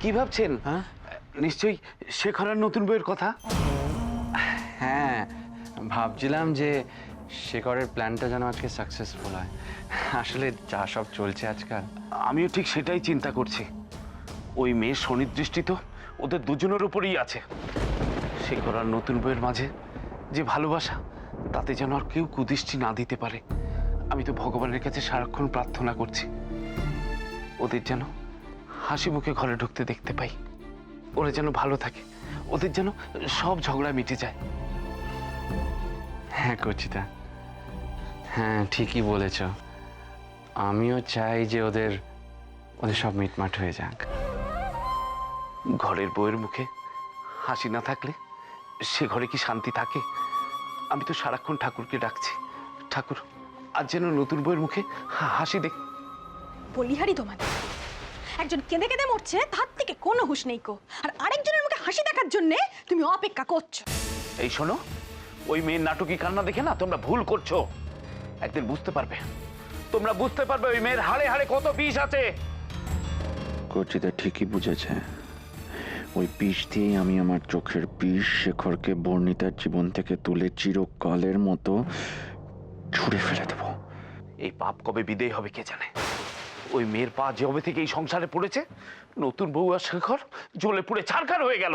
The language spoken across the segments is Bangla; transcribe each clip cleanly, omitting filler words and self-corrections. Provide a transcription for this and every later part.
কি ভাবছেন? হ্যাঁ নিশ্চয়ই শেখর আর নতুন বইয়ের কথা। হ্যাঁ, ভাবছিলাম যে শেখরের প্ল্যানটা যেন আজকে সাকসেসফুল হয়। আসলে যা সব চলছে আজকাল, আমিও ঠিক সেটাই চিন্তা করছি। ওই মেয়ের শনিদৃষ্টি তো ওদের দুজনের উপরেই আছে। শেখর আর নতুন বইয়ের মাঝে যে ভালোবাসা, তাতে যেন আর কেউ কুদৃষ্টি না দিতে পারে। আমি তো ভগবানের কাছে সারাক্ষণ প্রার্থনা করছি ওদের যেন হাসি মুখে ঘরে ঢুকতে দেখতে পাই, ওরা যেন ভালো থাকে, ওদের যেন সব ঝগড়া মিটে যায়। হ্যাঁ কচিতা, হ্যাঁ ঠিকই বলেছ। আমিও চাই যে ওদের ওদের সব মিটমাট হয়ে যাক। ঘরের বউয়ের মুখে হাসি না থাকলে সে ঘরে কি শান্তি থাকে? আমি তো সারাক্ষণ ঠাকুরকে ডাকছি, ঠাকুর আজ যেন নতুন বউয়ের মুখে হাসি দেখ। বলিহারি তোমাদের একজন কেঁদে কেঁদে মরছে, তার থেকে কোনো হুঁশ নেই কো, আর আরেকজনের মুখে হাসি দেখার জন্য তুমি অপেক্ষা করছো। এই শোনো, ওই মেয়ের নাটকী কান্না দেখে না তোমরা ভুল করছো। একদিন বুঝতে পারবে, তোমরা বুঝতে পারবে ওই মেয়ের হাড়ে হাড়ে কত বিষ আছে। কচিতা ঠিকই বুঝেছে। ওই বিষ দিয়েই আমি আমার চোখের বিষ শেখরকে বর্ণিতার জীবন থেকে তুলে চিরকালের মতো ছুঁড়ে ফেলে দেব। এই পাপ কবে বিদেয় হবে কে জানে। ওই মেয়ের পা জবে থেকে এই সংসারে পড়েছে, নতুন বউ আর শেখর জ্বলে পুড়ে ছারখার হয়ে গেল।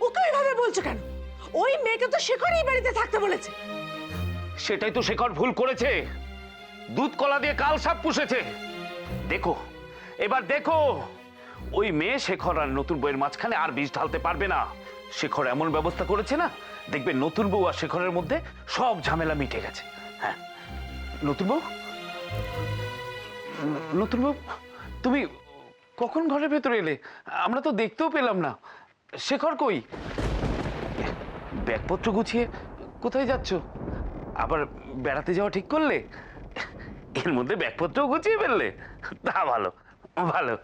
ওকে এভাবে বলছো কেন? ওই মেয়েকে তো শেখরই বাড়িতে থাকতে বলেছে। সেটাই তো শেখর ভুল করেছে, দুধ কলা দিয়ে কাল সাপ পুষেছে। দেখো এবার দেখো, ওই মেয়ে শেখর আর নতুন বউয়ের মাঝখানে আর বিষ ঢালতে পারবে না। শেখর এমন ব্যবস্থা করেছে না, দেখবে নতুন বউ আর শেখরের মধ্যে সব ঝামেলা মিটে গেছে। হ্যাঁ নতুন বউ, নতুন বউ তুমি কখন ঘরের ভেতরে এলে? আমরা তো দেখতেও পেলাম না। শেখর কই? ব্যাগপত্র গুছিয়ে কোথায় যাচ্ছ? আবার বেড়াতে যাওয়া ঠিক করলে? এর মধ্যে ব্যাগপত্রও গুছিয়ে ফেললে? তা ভালো ভালো।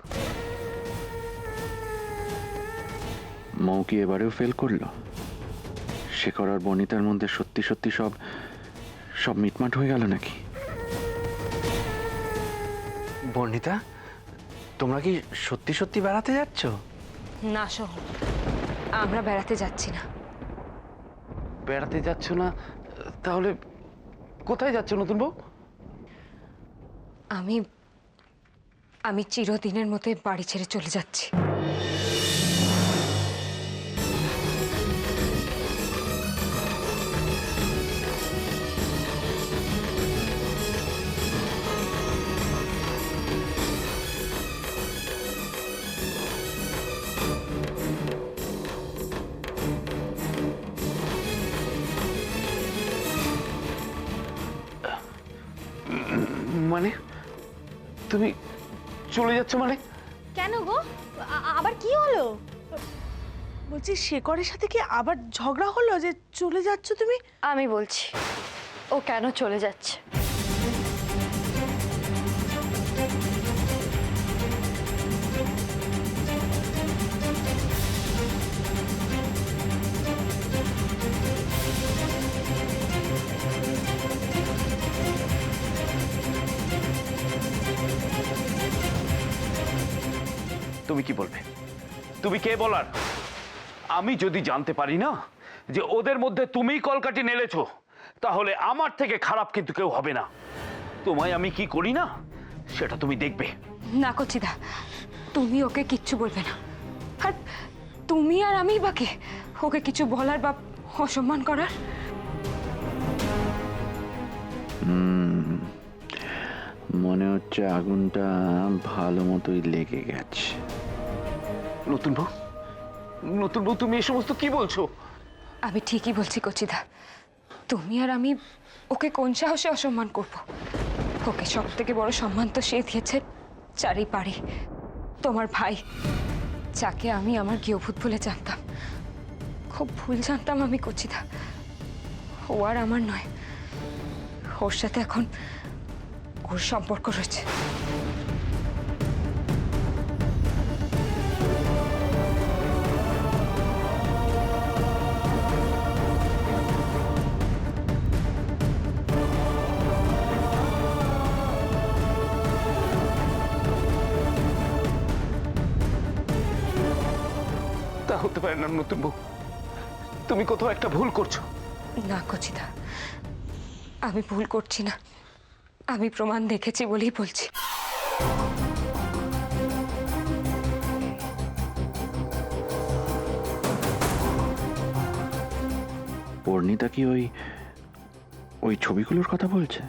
মৌ কি এবারেও ফেল করলো? শেখর আর বনিতার মধ্যে সত্যি সত্যি সব সব মিটমাট হয়ে গেল নাকি? বর্ণিতা, তোমরা কি সত্যি সত্যি বেড়াতে যাচ্ছ? না সোহম, আমরা বেড়াতে যাচ্ছি না। বেড়াতে যাচ্ছ না? তাহলে কোথায় যাচ্ছ নতুন বউ? আমি আমি চিরদিনের মতো বাড়ি ছেড়ে চলে যাচ্ছি। মানে তুমি চলে যাচ্ছ মানে? কেন গো, আবার কি হলো? বলছি শেখরের সাথে কি আবার ঝগড়া হলো যে চলে যাচ্ছ তুমি? আমি বলছি ও কেন চলে যাচ্ছে। তুমি কি বলবে? তুমি কে বলার? আমি যদি জানতে পারি না যে ওদের মধ্যে তুমিই কলকাঠি নেড়েছো, তাহলে আমার থেকে খারাপ কিন্তু কেউ হবে না। তোমায় আমি কি করি না সেটা তুমি দেখবে। না কচিদা, তুমি ওকে কিচ্ছু বলবে না। আর তুমি আর আমি বাকে ওকে কিছু বলার বা অসম্মান করার? মনে হচ্ছে আগুনটা ভালো মতোই লেগে গেছে। নতুন বউ, নতুন বউ তুমি এই সমস্ত কি বলছো? আমি ঠিকই বলছি কচিদা। তুমি আর আমি ওকে কোন সাহসে অসম্মান করব? ওকে সব থেকে বড় সম্মান তো সে দিয়েছে চারি পারে, তোমার ভাই, যাকে আমি আমার গৃহভূত বলে জানতাম। খুব ভুল জানতাম আমি কচিদা। ও আর আমার নয়, ওর সাথে এখন ওর সম্পর্ক রয়েছে। তা হতে পারে না নতুন বউ। তুমি কোথাও একটা ভুল করছো। না কচিদা, আমি ভুল করছি না। আমি প্রমাণ দেখেছি বলেই বলছি। পরিণীতা কি ওই ওই ছবিগুলোর কথা বলছে?